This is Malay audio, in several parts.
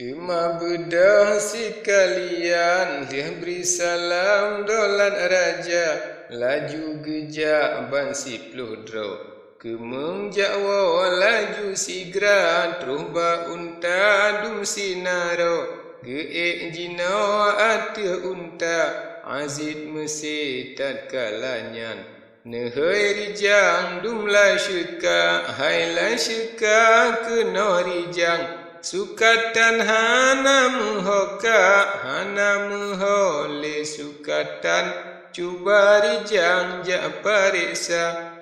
Terima bedah sekalian, lihat beri salam dolan raja, laju gejak ban si puluh draw. Kemeng jakwa laju sigra, terus ba unta dum sinaro. Geek jino ate unta, azid mesi tatkalanyan. Nehoi rijang dum la syuka, hai la syuka kena rijang. Sukatan hana muhoka, hana muhole sukatan, cuba rijang jak pariksa.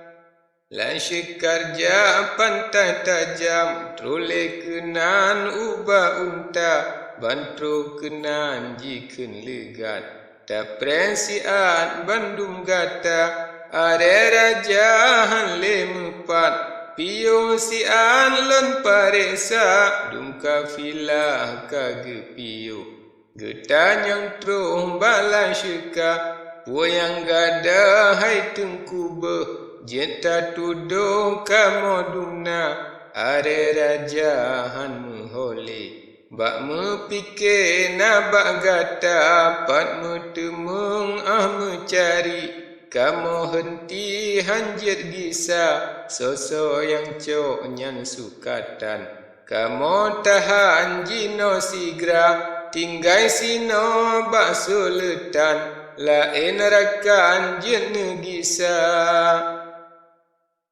Lan syekar jak pantai tajam, trole kenan uba unta, bantro kenan jiken legat. Tak prensiat bandum gata, are raja han le mepat, piung si an lon pariksa, dum kafilah kage piu. Getanyang truh balan syuka, puang gada hai tengkuba, jeta tuduh kamodumna, are raja han muhole. Bak mepikir na bak gata, pat metemung mencari. Kamu henti hanjit gisa, soso yang cok nyan sukatan. Kamu tahan jino sigra, tinggai sino bak suletan, lain rakan jen gisa.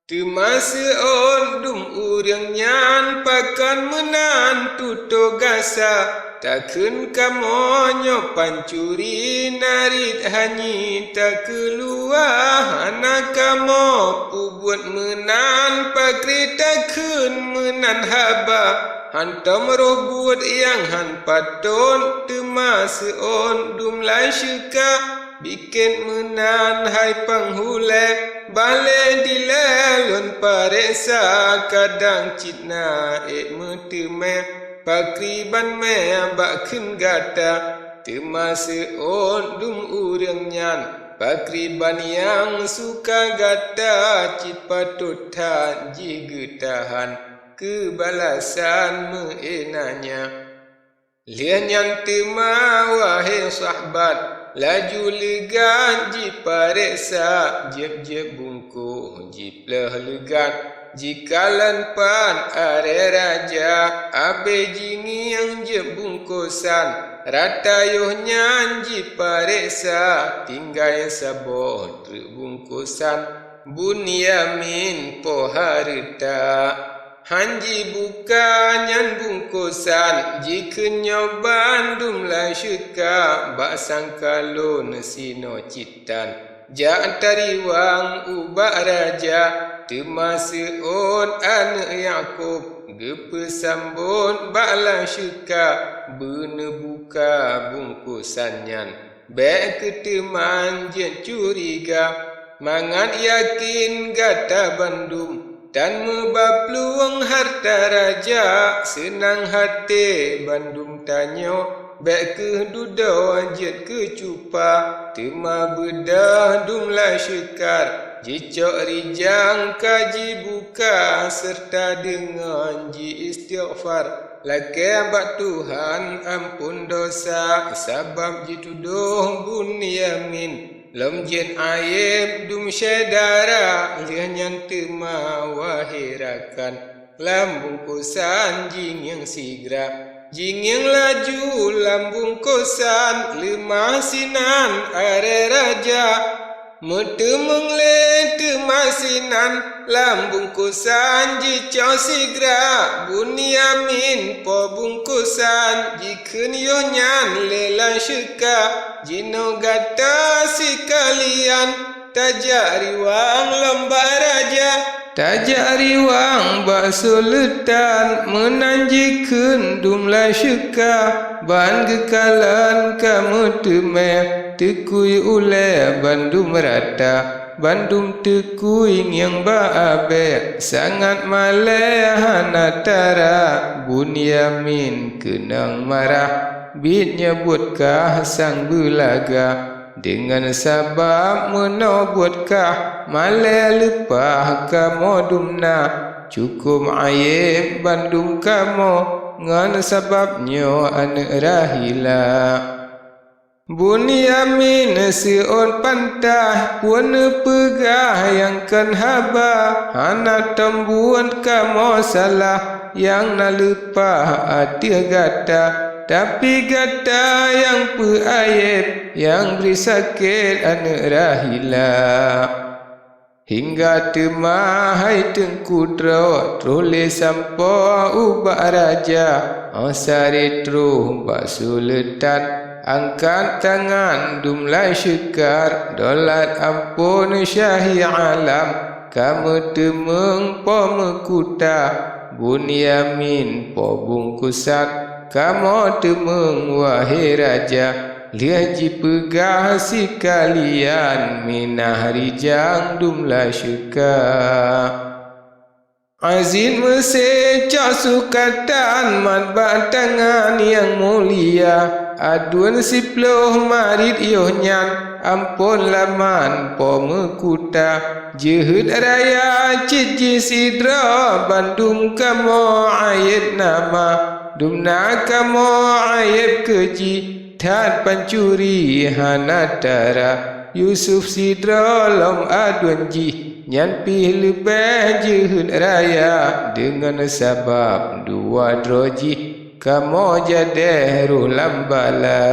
Temasa on dum urang nyan pakan menan tuto gasa, takkan kamu nyopan curi narit hanyi tak keluar hana kamu pubuat menan pakri takkan menan haba hantam roh buat yang han paton temasa on dum lai syuka bikin menan hai penghule bale dilalun pariksa kadang citna meteme pakriban me bakun gata temasa on dum urang nyan pakriban yang suka gata cit patut tan jigetahan kebalasan meenanya lian yang tema wahai sahabat laju legan ji pariksa jeb-jeb bungku jiplah legan jikalan pan are raja abe jini yang je bungkusan ratayuhnya ji pariksa tinggal sabon terbungkusan Bunyamin po harta hanji buka nyan bungkusan jika nyoban dum la syuka bak sangkalon sino citan jak tariwang ubak raja temasa on anak Yakub gepesambun bala syuka bena buka bungkusannya bek keteman jen curiga mangat yakin gata bandum dan membapluang harta raja senang hati bandum tanyo bek ke duda jet ke cupa tema bedah dum la syukar jicok rijang kaji buka serta dengan ji istighfar laki abad Tuhan ampun dosa sabab jituduh Bunyamin lam jen aib dum syedara lian tema wahirakan lam bungkusan jing yang sigra jing yang laju lam bungkusan lemah sinan are raja metemeng le temasinan lam bungkusan jicau sigra Bunyamin po bungkusan jikeun yonyan lela syuka jino gata sekalian tajak riwang lomba raja tajak riwang bak suletan menanjikeun dum la syuka ban gekalan kamu temeh tekui ule bandum rata bandum tekui yang baabe sangat malehana tara Bunyamin kenang marah bit nyebutkah sang belaga dengan sabab menobutkah male lepah kamu dumna cukup aib bandung kamu ngan sebabnya anak rahila. Bunyamin seon pantah pun pegah yang kan haba hana tembuan kamu salah yang nak lupa hati gata tapi gata yang peayib yang beri sakit anak rahila. Hingga temahai tengkudra trole sampo ubak raja asari tru bak sultan angkat tangan dumlai syekar dolat ampun syahi alam kamu temeng po mekuta Bunyamin po bungkusan kamu temeng wahai raja lihaji pegah si kalian minah rijang dumlai syekar. Azin mesecah sukatan matbah tangan yang mulia aduan siploh marit yohnyan ampun laman po mekuta jehud raya cici sidra bandung kamu ayat nama dumna kamu ayat keji tat pancuri hanatara Yusuf sidra lom aduan ji nyan pi lebih jehud raya dengan sebab dua droji kamu jadi ruh lambala.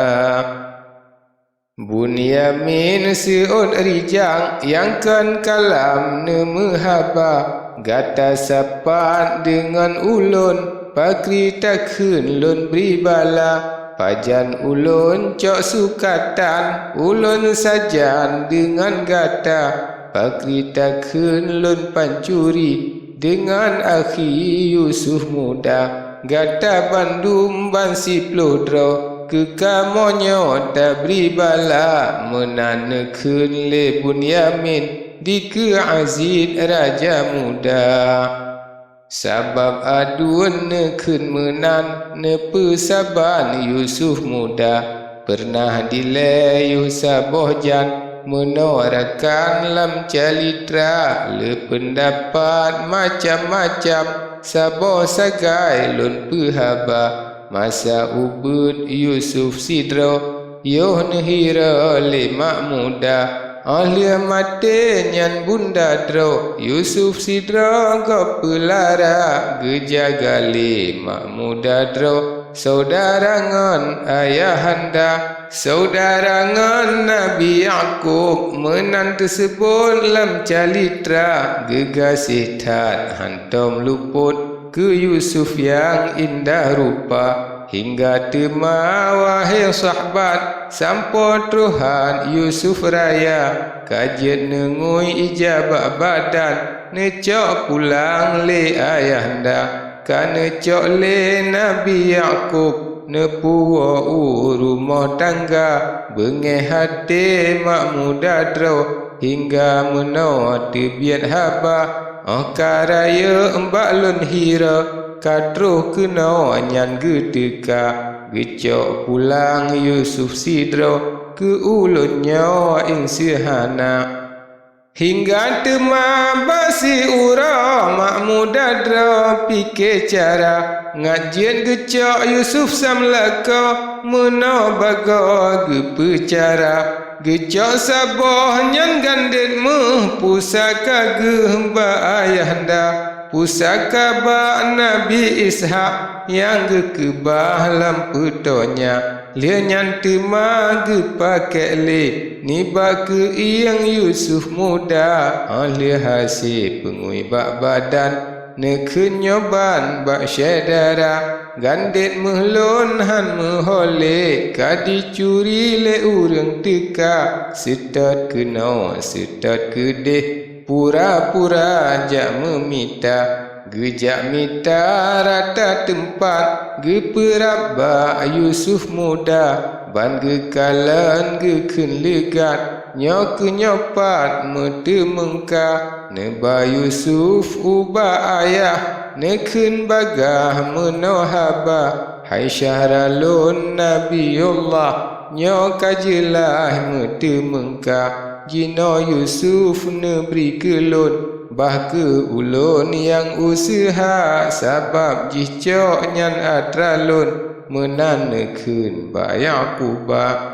Bunyamin seon rijang yang kan kalam nemehaba gata sapat dengan ulun pakri takun lun beribala pajan ulun cok sukatan ulun sajan dengan gata pakri takun lun pancuri dengan akhi Yusuf muda gata bandum bansi plodro ke kamonyo tak beri bala menanekun le Bunyamin di ke Azid raja muda sabab aduan nekun menan nepesaban Yusuf muda pernah dileyu sabohjan menorakan lam calitra le pendapat macam-macam sabo sagai lun pehaba masa ubud Yusuf sidro yoh nehira le mak muda ahli mate nyan bunda dro Yusuf sidro go pelara gejaga le mak muda dro saudarangan ayahanda saudarangan Nabi Yaqub menan tersebut lam calitra gegasih tat hantom luput ke Yusuf yang indah rupa hingga tema wahai sahabat sampo Tuhan Yusuf raya kajet nengui ijabah badan necok pulang le ayahanda kana cok le Nabi Yaqub nepuwa rumah tangga bengeh hati mak muda dro hingga menawa tebiat haba karaya embak lun hira kadroh kena nyan gedeka gecok pulang Yusuf sidro ke ulunnya ing sihana hingga tema basi ura mak muda dra pikir cara ngajian gecok Yusuf samlaka mena baga gepecara gecok saboh nyan gandet meh pusaka gehba ayahanda pusaka ba Nabi Ishak yang gekebah lam petonya lia nyan tema gepake le niba ke iyang Yusuf muda ahli hasil pengui bak badan nekun nyoban bak syedara gandet mehlon han mehole kadi curi le urang teka setat kena setat kedeh pura-pura jak memita gejak mita rata tempat geperaba Yusuf muda ban gekalan gekun legat nyok nyopat mete mengka neba Yusuf uba ayah nekun bagah menohaba hai syahralun Nabiullah nyok kajelah mete mengka Jino Yusuf neberi kelun bah ke ulun yang usaha sabab jicok nyan atralun menanekeun ba Yaqubah.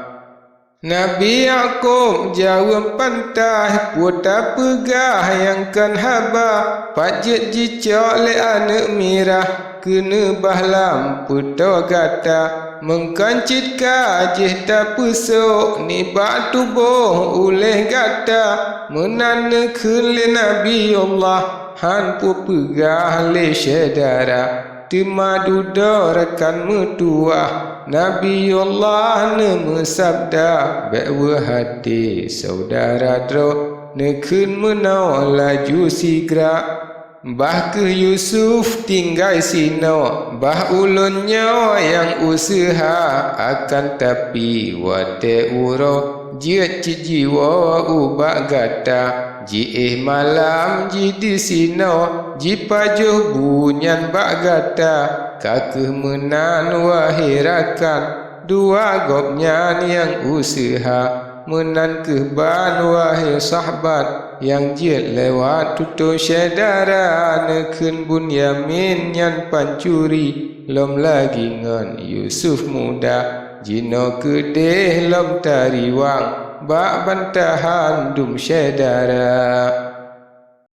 Nabi Yaqub jawab pantah puta pegah yang kan haba pajet jicok le anak mirah kena bahlam puto gata mengkancit kajih tak pusuk ni bak tubuh oleh gata menanekeun le Nabi Allah han pu pegah le syedara timadu rekan metuah Nabi Allah nama sabda bewa hati saudara dro nekeun menau laju sigra bah ke Yusuf tinggal sino bah ulunnya yang usaha akan tapi wate uro jiat jiwa ubak gata ji malam ji di sino ji pajuh bunyan bak gata kakeh menan wahirakan dua gopnya yang usaha menan keban wahai sahabat yang jiat lewat tutu syedara nekeun Bunyamin yang pancuri lom lagi ngan Yusuf muda jino kedeh lom tariwang bak bantahan dum syedara.